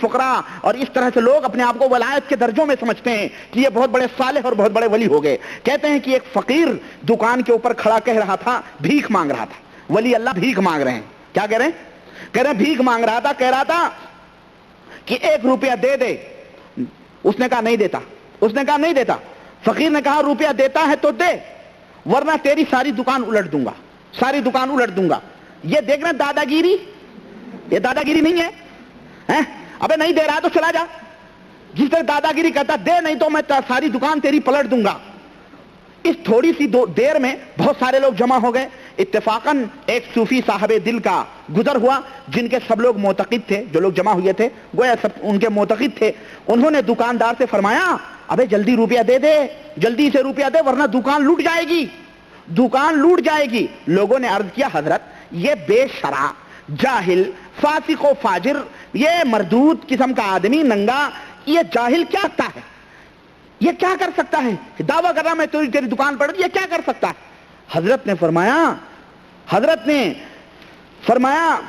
فقراء اور اس طرح سے لوگ اپنے آپ کو ولایت کے درجوں میں سمجھتے ہیں کہ یہ بہت بڑے صالح اور بہت بڑے ولی ہو گئے. کہتے ہیں کہ ایک فقیر دکان کے اوپر کھڑا کہہ رہا تھا, بھیک مانگ رہا تھا. ولی اللہ بھیک مانگ رہے ہیں. کیا کہہ رہے ہیں؟ کہہ رہے ہیں بھیک مانگ رہا تھا. کہہ رہا تھا کہ 1 روپیہ دے دے. اس نے کہا نہیں دیتا. اس نے کہا نہیں دیتا. فقیر نے کہا روپیہ دیتا ہے تو دے, ورنہ تیری ساری دکان الٹ دوں گا, ساری دکان الٹ دوں گا. یہ دیکھ رہے دادا گیری, یہ دادا گیری نہیں ہے. ابے نہیں دے رہا تو چلا جا. جس طرح دادا گیری کہتا دے نہیں تو میں ساری دکان تیری پلٹ دوں گا. اس تھوڑی سی دیر میں بہت سارے لوگ جمع ہو گئے. اتفاقاً ایک صوفی صاحب دل کا گزر ہوا جن کے سب لوگ معتقد تھے. جو لوگ جمع ہوئے تھے گویا سب ان کے معتقد تھے. انہوں نے دکاندار سے فرمایا ابے جلدی روپیہ دے دے, جلدی سے روپیہ دے ورنہ دکان لوٹ جائے گی, دکان لوٹ جائے گی. لوگوں نے عرض کیا حضرت یہ بے شرع, جاہل, فاسق و فاجر, یہ مردود قسم کا آدمی, ننگا, یہ جاہل کیا کرتا ہے, یہ کیا کر سکتا ہے؟ دعویٰ کر رہا میں تیری دکان پر, یہ کیا کر سکتا ہے؟ حضرت نے فرمایا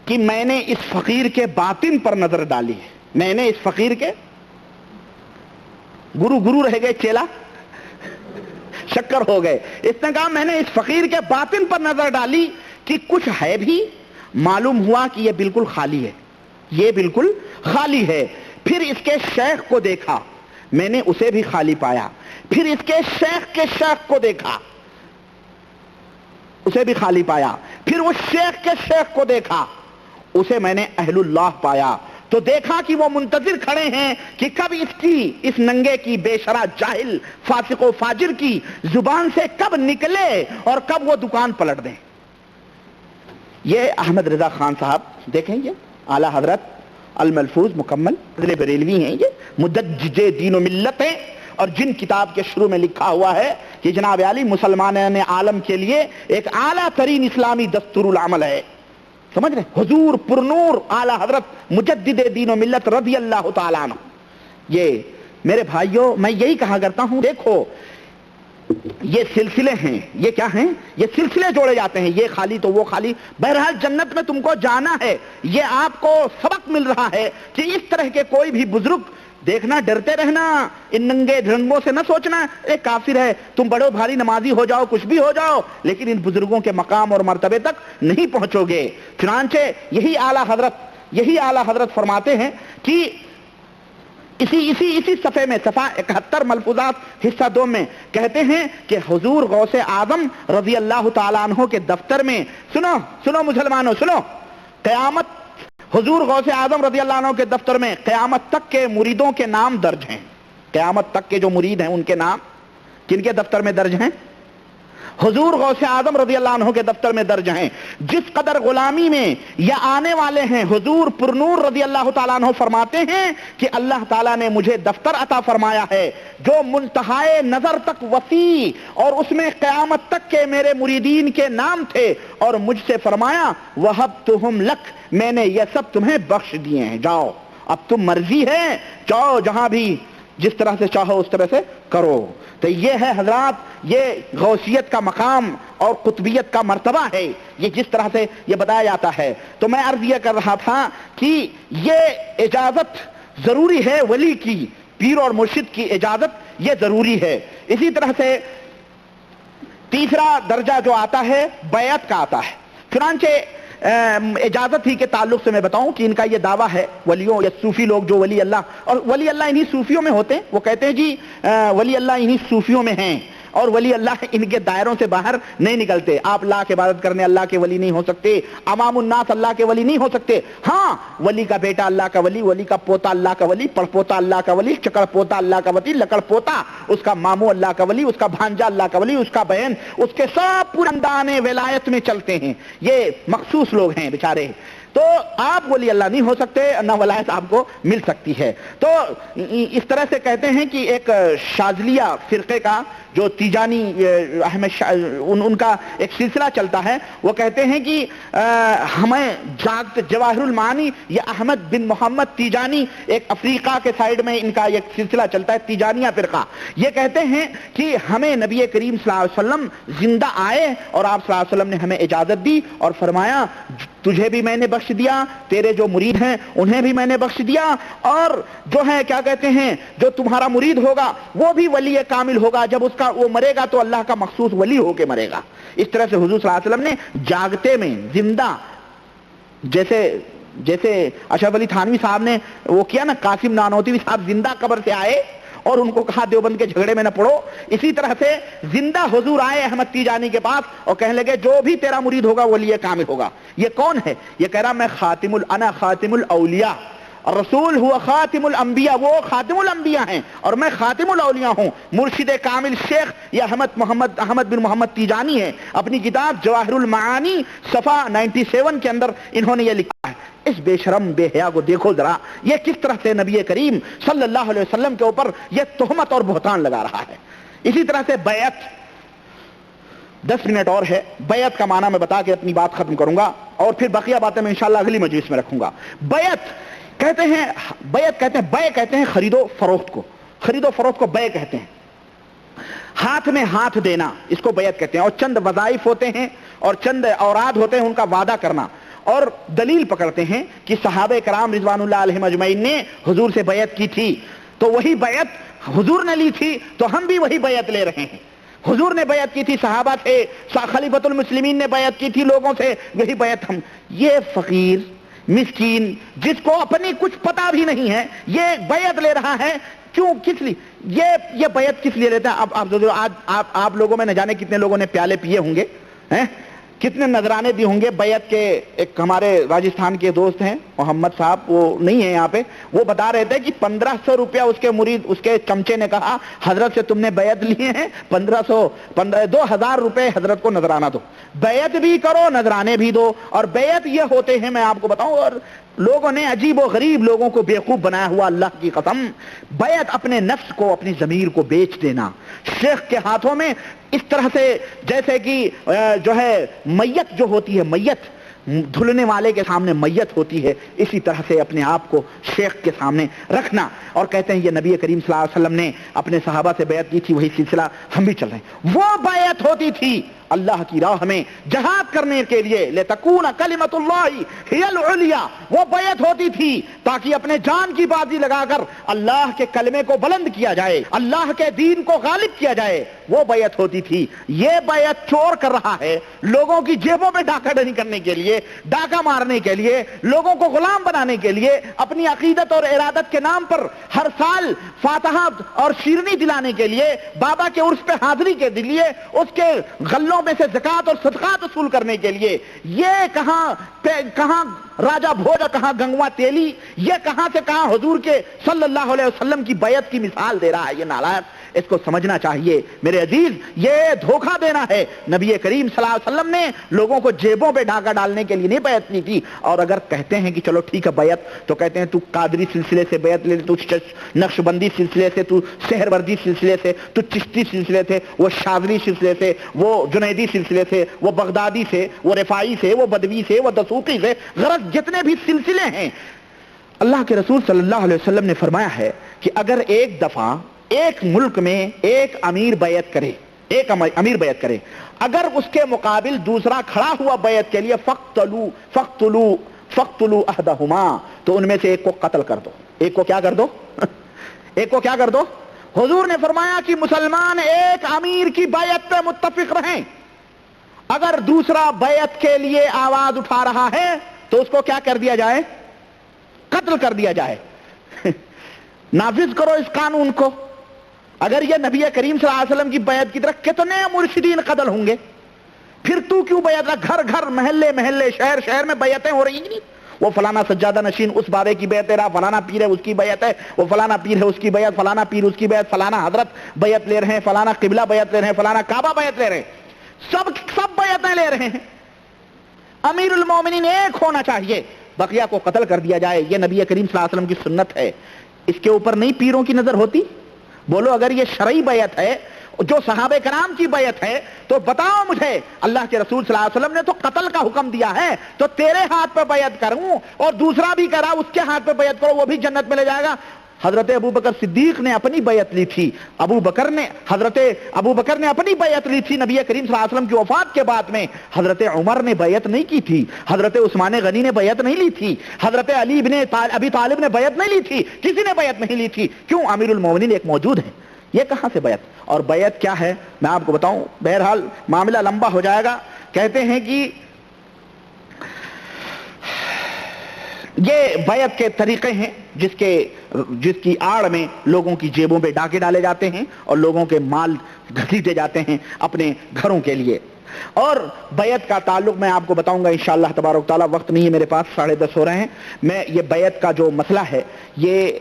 کہ میں نے اس فقیر کے باطن پر نظر ڈالی ہے. میں نے اس فقیر کے گرو رہ گئے, چیلا شکر ہو گئے. اس نے کہا میں نے اس فقیر کے باطن پر نظر ڈالی کہ کچھ ہے بھی. معلوم ہوا کہ یہ بالکل خالی ہے, یہ بالکل خالی ہے. پھر اس کے شیخ کو دیکھا, میں نے اسے بھی خالی پایا. پھر اس کے شیخ کو دیکھا, اسے بھی خالی پایا. پھر اس شیخ کے شیخ کو دیکھا, اسے میں نے اہل اللہ پایا. تو دیکھا کہ وہ منتظر کھڑے ہیں کہ کب اس ننگے کی, بے شرع, جاہل, فاسق و فاجر کی زبان سے کب نکلے اور کب وہ دکان پلٹ دیں. یہ احمد رضا خان صاحب دیکھیں, یہ اعلیٰ حضرت الملفوظ مکمل بریلوی ہیں, یہ مدجج دین و ملت ہیں. اور جن کتاب کے شروع میں لکھا ہوا ہے کہ جناب علی مسلمانان عالم کے لیے ایک اعلیٰ ترین اسلامی دستور العمل ہے. سمجھ رہے, حضور پرنور اعلیٰ حضرت مجدد دین و ملت رضی اللہ تعالیٰ عنہ. یہ میرے بھائیوں میں یہی کہا کرتا ہوں, دیکھو یہ سلسلے ہیں, یہ کیا ہیں, یہ سلسلے جوڑے جاتے ہیں, یہ خالی تو وہ خالی. بہرحال جنت میں تم کو جانا ہے. یہ آپ کو سبق مل رہا ہے کہ اس طرح کے کوئی بھی بزرگ دیکھنا, ڈرتے رہنا, ان ننگے ڈھنگوں سے نہ سوچنا ایک کافر ہے, تم بڑے بھاری نمازی ہو جاؤ, کچھ بھی ہو جاؤ, لیکن ان بزرگوں کے مقام اور مرتبے تک نہیں پہنچو گے. چنانچہ یہی اعلیٰ حضرت فرماتے ہیں کہ اسی صفحے میں صفحہ 71 ملفوظات حصہ 2 میں کہتے ہیں کہ حضور غوث اعظم رضی اللہ تعالیٰ عنہ کے دفتر میں, سنو مسلمانوں سنو, قیامت, حضور غوث اعظم رضی اللہ عنہ کے دفتر میں قیامت تک کے مریدوں کے نام درج ہیں. قیامت تک کے جو مرید ہیں ان کے نام کن کے دفتر میں درج ہیں؟ حضور غوث اعظم رضی اللہ عنہ کے دفتر میں درج ہیں. جس قدر غلامی میں یہ آنے والے ہیں, حضور پرنور رضی اللہ تعالیٰ عنہ فرماتے ہیں کہ اللہ تعالیٰ نے مجھے دفتر عطا فرمایا ہے جو منتہائے نظر تک وسیع, اور اس میں قیامت تک کے میرے مریدین کے نام تھے, اور مجھ سے فرمایا وَهَبْتُهُمْ لَكَ, میں نے یہ سب تمہیں بخش دیے ہیں, جاؤ اب تم مرضی ہے, جاؤ جہاں بھی جس طرح سے چاہو اس طرح سے کرو. تو یہ ہے حضرات, یہ غوثیت کا مقام اور قطبیت کا مرتبہ ہے, یہ جس طرح سے یہ بتایا جاتا ہے. تو میں عرض یہ کر رہا تھا کہ یہ اجازت ضروری ہے, ولی کی, پیر اور مرشد کی اجازت یہ ضروری ہے. اسی طرح سے تیسرا درجہ جو آتا ہے بیعت کا آتا ہے. چنانچہ اجازت ہی کے تعلق سے میں بتاؤں کہ ان کا یہ دعویٰ ہے, ولیوں یا صوفی لوگ جو ولی اللہ, اور ولی اللہ انہی صوفیوں میں ہوتے ہیں, وہ کہتے ہیں جی ولی اللہ انہی صوفیوں میں ہیں, اور ولی اللہ ان کے دائروں سے باہر نہیں نکلتے. آپ اللہ کی عبادت کرنے اللہ کے ولی نہیں ہو سکتے, عوام الناس اللہ کے ولی نہیں ہو سکتے. ہاں ولی کا بیٹا اللہ کا ولی, ولی کا پوتا اللہ کا ولی, پڑ پوتا اللہ کا ولی, چکر پوتا اللہ کا ولی, لکڑ پوتا اس کا ماموں اللہ کا ولی, اس کا بھانجا اللہ کا ولی, اس کا بہن, اس کے سب پورے خاندان ولایت میں چلتے ہیں. یہ مخصوص لوگ ہیں بیچارے. تو آپ ولی اللہ نہیں ہو سکتے, نہ ولایت آپ کو مل سکتی ہے. تو اس طرح سے کہتے ہیں کہ ایک شاذلیہ فرقے کا جو تیجانی احمد ان کا ایک سلسلہ چلتا ہے, وہ کہتے ہیں کہ ہمیں جواہر المعانی یہ احمد بن محمد تیجانی, ایک افریقہ کے سائیڈ میں ان کا ایک سلسلہ چلتا ہے تیجانیہ فرقہ. یہ کہتے ہیں کہ ہمیں نبی کریم صلی اللہ علیہ وسلم زندہ آئے اور آپ صلی اللہ علیہ وسلم نے ہمیں اجازت دی اور فرمایا تجھے بھی میں نے بخش دیا، تیرے جو مرید ہیں انہیں بھی میں نے بخش دیا، اور جو ہے کیا کہتے ہیں جو تمہارا مرید ہوگا وہ بھی ولی کامل ہوگا، جب اس کا وہ مرے گا تو اللہ کا مخصوص ولی ہو کے مرے گا۔ اس طرح سے حضور صلی اللہ علیہ وسلم نے جاگتے میں زندہ، جیسے اشرف علی تھانوی صاحب نے وہ کیا نا، قاسم نانوتوی صاحب زندہ قبر سے آئے اور ان کو کہا دیوبند کے جھگڑے میں نہ پڑو، اسی طرح سے زندہ حضور آئے احمد تیجانی کے پاس اور کہنے لگے جو بھی تیرا مرید ہوگا ولی کامل ہوگا۔ یہ کون ہے؟ یہ کہہ رہا میں انا خاتم الاولیاء، الرسول ہوا خاتم الانبیاء، وہ خاتم الانبیاء ہیں اور میں خاتم الاولیاء ہوں۔ مرشد کامل شیخ یہ احمد بن محمد تیجانی ہے، اپنی کتاب جواہر المعانی صفحہ 97 کے اندر انہوں نے یہ لکھا ہے۔ اس بے شرم بے حیا کو دیکھو ذرا، یہ کس طرح سے نبی کریم صلی اللہ علیہ وسلم کے اوپر یہ تہمت اور بہتان لگا رہا ہے۔ اسی طرح سے بیعت، 10 منٹ اور ہے، بیعت کا معنی میں بتا کے اپنی بات ختم کروں گا اور پھر بقیہ باتیں میں انشاءاللہ اگلی مجلس میں رکھوں گا۔ بیعت کہتے ہیں خرید و فروخت کو بیع کہتے ہیں، ہاتھ میں ہاتھ دینا اس کو بیعت کہتے ہیں، اور چند وظائف ہوتے ہیں اور چند اوراد ہوتے ہیں ان کا وعدہ کرنا، اور دلیل پکڑتے ہیں کہ صحابہ کرام رضوان اللہ علیہم اجمعین نے حضور سے بیعت کی تھی، تو وہی بیعت حضور نے لی تھی تو ہم بھی وہی بیعت لے رہے ہیں۔ حضور نے بیعت کی تھی صحابہ سے، خلیفۃ المسلمین نے بیعت کی تھی لوگوں سے، وہی بیعت ہم۔ یہ فقیر مسکین جس کو اپنی کچھ پتا بھی نہیں ہے یہ بیعت لے رہا ہے، کیوں؟ کس لیے یہ بیعت کس لیے لیتا ہے؟ اب آپ لوگوں میں نہ جانے کتنے لوگوں نے پیالے پیے ہوں گے، کتنے نذرانے دی ہوں گے بیعت کے۔ ایک ہمارے راجستھان کے دوست ہیں محمد صاحب، وہ نہیں ہیں یہاں پہ، وہ بتا رہے تھے کہ 1500 روپیہ اس کے مرید، اس کے چمچے نے کہا حضرت سے تم نے بیعت لیے ہیں 2000 روپے حضرت کو نذرانہ دو، بیعت بھی کرو نذرانے بھی دو۔ اور بیعت یہ ہوتے ہیں میں آپ کو بتاؤں، اور لوگوں نے عجیب و غریب لوگوں کو بیوقوف بنایا ہوا، اللہ کی قسم، بیعت اپنے نفس کو اپنی ضمیر کو بیچ دینا شیخ کے ہاتھوں میں، اس طرح سے جیسے کہ جو ہے میت جو ہوتی ہے، میت دھلنے والے کے سامنے میت ہوتی ہے، اسی طرح سے اپنے آپ کو شیخ کے سامنے رکھنا۔ اور کہتے ہیں یہ نبی کریم صلی اللہ علیہ وسلم نے اپنے صحابہ سے بیعت کی تھی، وہی سلسلہ ہم بھی چل رہے ہیں۔ وہ بیعت ہوتی تھی اللہ کی راہ میں جہاد کرنے کے لیے، لتکون کلمۃ اللہ ہی العلیٰ، وہ بیعت ہوتی تھی تاکہ اپنے جان کی بازی لگا کر اللہ کے کلمے کو بلند کیا جائے، اللہ کے دین کو غالب کیا جائے، وہ بیعت ہوتی تھی۔ یہ بیعت چور کر رہا ہے لوگوں کی جیبوں میں ڈاکہ ڈلی کرنے کے لیے، ڈاکہ مارنے کے لیے، لوگوں کو غلام بنانے کے لیے، اپنی عقیدت اور ارادت کے نام پر ہر سال فاتحہ اور شیرنی دلانے کے لیے، بابا کے عرس پہ حاضری کے لیے، اس کے غلوں میں سے زکات اور صدقات وصول کرنے کے لیے۔ یہ کہاں راجہ بھوج، کہاں گنگوا تیلی، یہ کہاں سے کہاں حضور کے صلی اللہ علیہ وسلم کی بیعت کی مثال دے رہا ہے۔ یہ نالائق، اس کو سمجھنا چاہیے میرے عزیز، یہ دھوکہ دینا ہے۔ نبی کریم صلی اللہ علیہ وسلم نے لوگوں کو جیبوں پہ ڈاکہ ڈالنے کے لیے نہیں بیعت کی تھی۔ اور اگر کہتے ہیں کہ چلو ٹھیک ہے بیعت، تو کہتے ہیں تو قادری سلسلے سے بیعت لے، تو نقشبندی سلسلے سے، تو سہروردی سلسلے سے، تو چشتی سلسلے سے، وہ شاذلی سلسلے سے، وہ جنیدی سلسلے سے، وہ بغدادی سے، وہ رفاعی سے، وہ بدوی سے، وہ دسوقی سے، غرض جتنے بھی سلسلے ہیں، اللہ کے رسول صلی اللہ علیہ وسلم نے فرمایا ہے کہ اگر ایک دفعہ ایک ملک میں ایک امیر بیعت کرے، اگر اس کے مقابل دوسرا کھڑا ہوا بیعت کے لیے، فقتلوا احدہما، تو ان میں سے ایک کو قتل کر دو۔ ایک کو کیا کر دو؟ حضور نے فرمایا کہ مسلمان ایک امیر کی بیعت پہ متفق رہیں، اگر دوسرا بیعت کے لیے آواز اٹھا رہا ہے تو اس کو کیا کر دیا جائے؟ قتل کر دیا جائے۔ نافذ کرو اس قانون کو۔ اگر یہ نبی کریم صلی اللہ علیہ وسلم کی بیعت کی طرح کتنے مرشدین قتل ہوں گے، پھر تو کیوں بیعت رہا؟ گھر گھر، محلے محلے، شہر شہر میں بیعتیں ہو رہی ہیں۔ وہ فلانا سجادہ نشین اس بابے کی بیعت ہے، فلانا پیر ہے اس کی بیعت ہے، وہ فلانا پیر ہے اس کی بیعت، فلانا پیر اس کی بیعت، فلانا حضرت بیعت لے رہے ہیں، فلانا قبلہ بیعت لے رہے ہیں، فلانا کعبہ بیعت لے رہے ہیں، سب بیعتیں لے رہے ہیں۔ امیر المومنین ایک ہونا چاہیے، بقیہ کو قتل کر دیا جائے۔ یہ نبی کریم صلی اللہ علیہ وسلم کی سنت ہے، اس کے اوپر نہیں پیروں کی نظر ہوتی؟ بولو اگر یہ شرعی بیعت ہے، جو صحابہ کرام کی بیعت ہے، تو بتاؤ مجھے، اللہ کے رسول صلی اللہ علیہ وسلم نے تو قتل کا حکم دیا ہے، تو تیرے ہاتھ پہ بیعت کروں اور دوسرا بھی کرا اس کے ہاتھ پہ بیعت کرو، وہ بھی جنت میں لے جائے گا۔ حضرت ابو بکر صدیق نے اپنی بیعت لی تھی، حضرت ابو بکر نے اپنی بیعت لی تھی نبی کریم صلی اللہ علیہ وسلم کی وفات کے بعد میں، حضرت عمر نے بیعت نہیں کی تھی، حضرت عثمان غنی نے بیعت نہیں لی تھی، حضرت علی بن ابی طالب نے بیعت نہیں لی تھی، کسی نے بیعت نہیں لی تھی. کیوں؟ امیر المومنین ایک موجود ہے. یہ کہاں سے بیعت؟ اور بیعت کیا ہے میں آپ کو بتاؤں، بہرحال معاملہ لمبا ہو جائے گا. کہتے ہیں کہ یہ بیعت کے طریقے ہیں جس کی آڑ میں لوگوں کی جیبوں پہ ڈاکے ڈالے جاتے ہیں اور لوگوں کے مال گھسیٹے جاتے ہیں اپنے گھروں کے لیے. اور بیعت کا تعلق میں آپ کو بتاؤں گا انشاءاللہ تبارک تعالیٰ. وقت نہیں ہے میرے پاس، 10:30 ہو رہے ہیں. میں یہ بیعت کا جو مسئلہ ہے یہ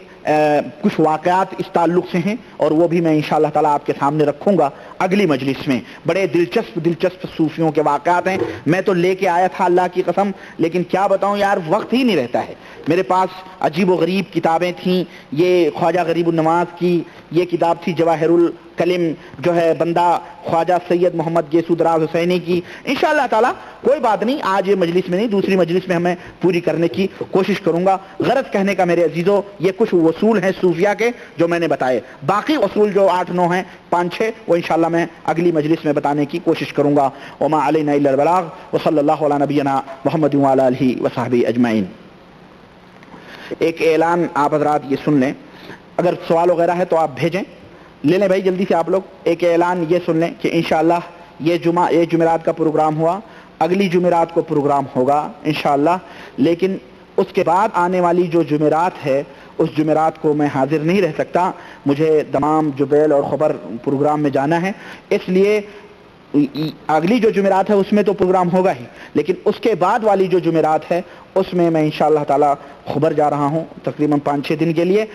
کچھ واقعات اس تعلق سے ہیں اور وہ بھی میں انشاءاللہ تعالیٰ آپ کے سامنے رکھوں گا اگلی مجلس میں. بڑے دلچسپ صوفیوں کے واقعات ہیں. میں تو لے کے آیا تھا اللہ کی قسم، لیکن کیا بتاؤں یار وقت ہی نہیں رہتا ہے. میرے پاس عجیب و غریب کتابیں تھیں. یہ خواجہ غریب النواز کی یہ کتاب تھی جواہر الکلم، جو ہے بندہ خواجہ سید محمد گیسو دراز حسینی کی. انشاءاللہ تعالیٰ کوئی بات نہیں، آج یہ مجلس میں نہیں، دوسری مجلس میں ہمیں پوری کرنے کی کوشش کروں گا. غرض کہنے کا میرے عزیزو، یہ کچھ اصول ہیں صوفیہ کے جو میں نے بتائے. باقی اصول جو 8-9 ہیں 5-6 وہ انشاءاللہ میں اگلی مجلس میں بتانے کی کوشش کروں گا. وما علینا الا البلاغ وصلی اللہ علی نبینا محمد وعلی آلہ وصحبہ اجمعین. ایک اعلان آپ حضرات یہ سن لیں، اگر سوال وغیرہ ہے تو آپ بھیجیں. لے لیں بھائی جلدی سے آپ لوگ. ایک اعلان یہ سن لیں کہ انشاءاللہ یہ جمعرات کا پروگرام ہوا، اگلی جمعرات کو پروگرام ہوگا انشاءاللہ، لیکن اس کے بعد آنے والی جو جمعرات ہے اس جمعرات کو میں حاضر نہیں رہ سکتا. مجھے دمام جبیل اور خبر پروگرام میں جانا ہے، اس لیے اگلی جو جمعرات ہے اس میں تو پروگرام ہوگا ہی، لیکن اس کے بعد والی جو جمعرات ہے اس میں انشاءاللہ تعالی خبر جا رہا ہوں تقریباً 5-6 دن کے لیے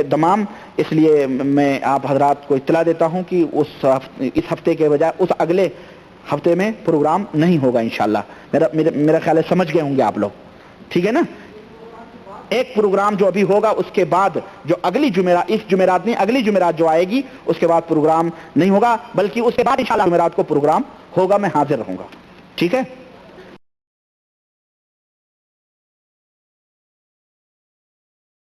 دمام. اس لیے میں آپ حضرات کو اطلاع دیتا ہوں کہ اس ہفتے کے بجائے اس اگلے ہفتے میں پروگرام نہیں ہوگا انشاءاللہ. میرا خیال ہے سمجھ گئے ہوں گے آپ لوگ، ٹھیک ہے نا؟ ایک پروگرام جو ابھی ہوگا اس کے بعد جو اگلی جمعرات، اس جمعرات نہیں اگلی جمعرات جو آئے گی اس کے بعد پروگرام نہیں ہوگا، بلکہ اس کے بعد انشاءاللہ جمعرات کو پروگرام ہوگا، میں حاضر رہوں گا. ٹھیک ہے؟